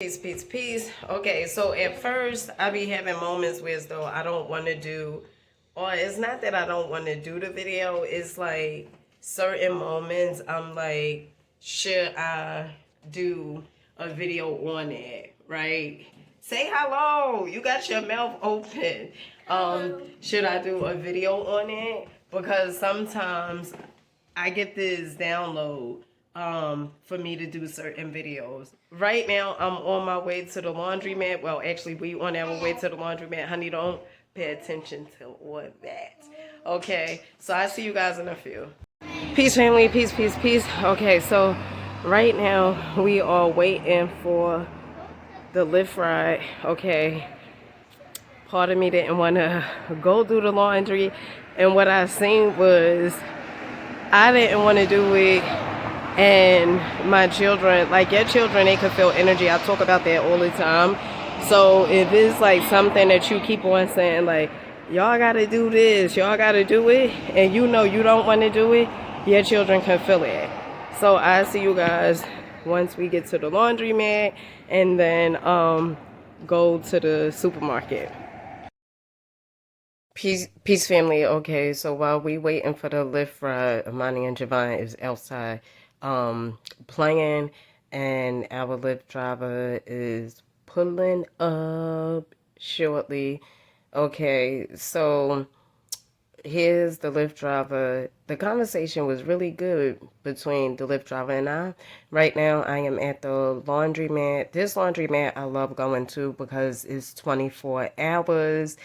Peace. Okay, so at first I be having moments where as though I don't want to do, or it's not that I don't want to do the video, it's like certain moments I'm like, should I do a video on it, right? Say hello. You got your mouth open. Should I do a video on it? Because sometimes I get this download for me to do certain videos. Right now, I'm on my way to the laundromat. Well, actually, we on our way to the laundromat. Honey, don't pay attention to all that. Okay, so I see you guys in a few. Peace, family. Peace. Okay, so right now we are waiting for the Lyft ride. Okay, part of me didn't want to go do the laundry, and what I seen was I didn't want to do it, and my children, like your children, they could feel energy. I talk about that all the time. So if it's like something that you keep on saying, like, y'all gotta do this, y'all gotta do it, and you know you don't want to do it, your children can feel it. So I see you guys once we get to the laundromat, and then go to the supermarket. Peace, family. Okay, so while we waiting for the Lyft ride, Amani and Javon is outside playing, and our Lyft driver is pulling up shortly. Okay, so here's the Lyft driver. The conversation was really good between the Lyft driver and I. Right now, I am at the laundromat. This laundromat I love going to because it's 24 hours.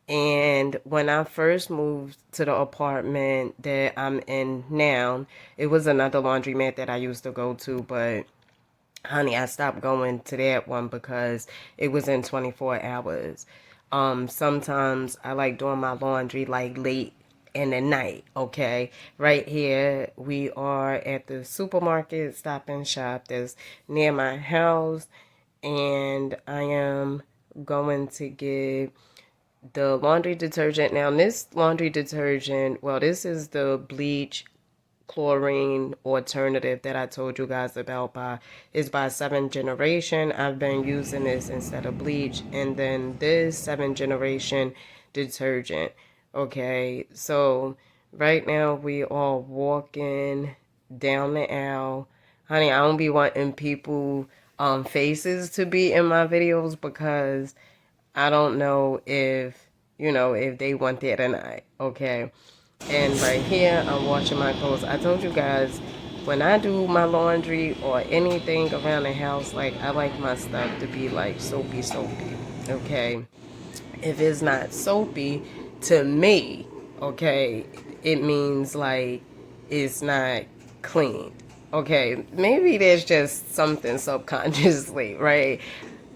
And when I first moved to the apartment that I'm in now, it was another laundromat that I used to go to, but honey, I stopped going to that one because it was in 24 hours. Sometimes I like doing my laundry like late in the night, okay? Right here, we are at the supermarket, Stop and Shop that's near my house, and I am going to get the laundry detergent. Now, this laundry detergent, well, this is the bleach chlorine alternative that I told you guys about is by 7th Generation. I've been using this instead of bleach, and then this 7th Generation detergent. Okay, so right now we are walking down the aisle. Honey, I don't be wanting people faces to be in my videos because I don't know if, if they want that or not, okay? And right here, I'm washing my clothes. I told you guys, when I do my laundry or anything around the house, like, I like my stuff to be, like, soapy, okay? If it's not soapy, to me, okay, it means, like, it's not clean. Okay, maybe there's just something subconsciously, right?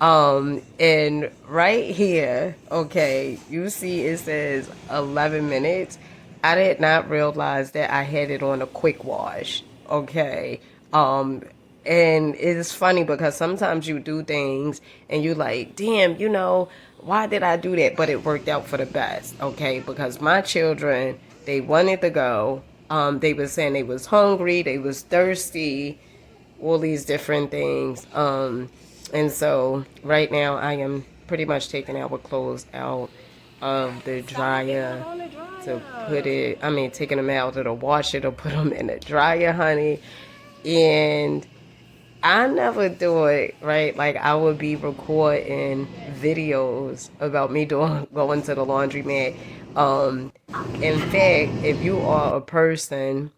And right here, okay, you see it says 11 minutes. I did not realize that I had it on a quick wash, okay? And it's funny because sometimes you do things and you like, damn, why did I do that? But it worked out for the best, okay? Because my children, they wanted to go. They were saying they was hungry, they was thirsty, all these different things. And so right now I am pretty much taking our clothes out of the dryer to taking them out of the washer to put them in the dryer, honey. And I never do it, right? Like, I would be recording videos about me going to the laundromat. In fact, if you are a person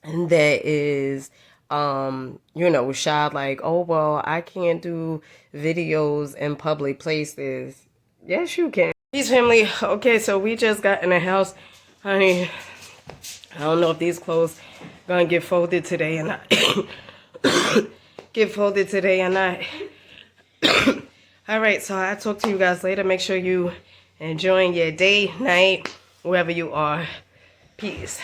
that is shy, like, oh, well, I can't do videos in public places. Yes, you can. Peace, family. Okay, so we just got in the house. Honey, I don't know if these clothes gonna get folded today or not. All right, so I'll talk to you guys later. Make sure you enjoying your day, night, wherever you are. Peace.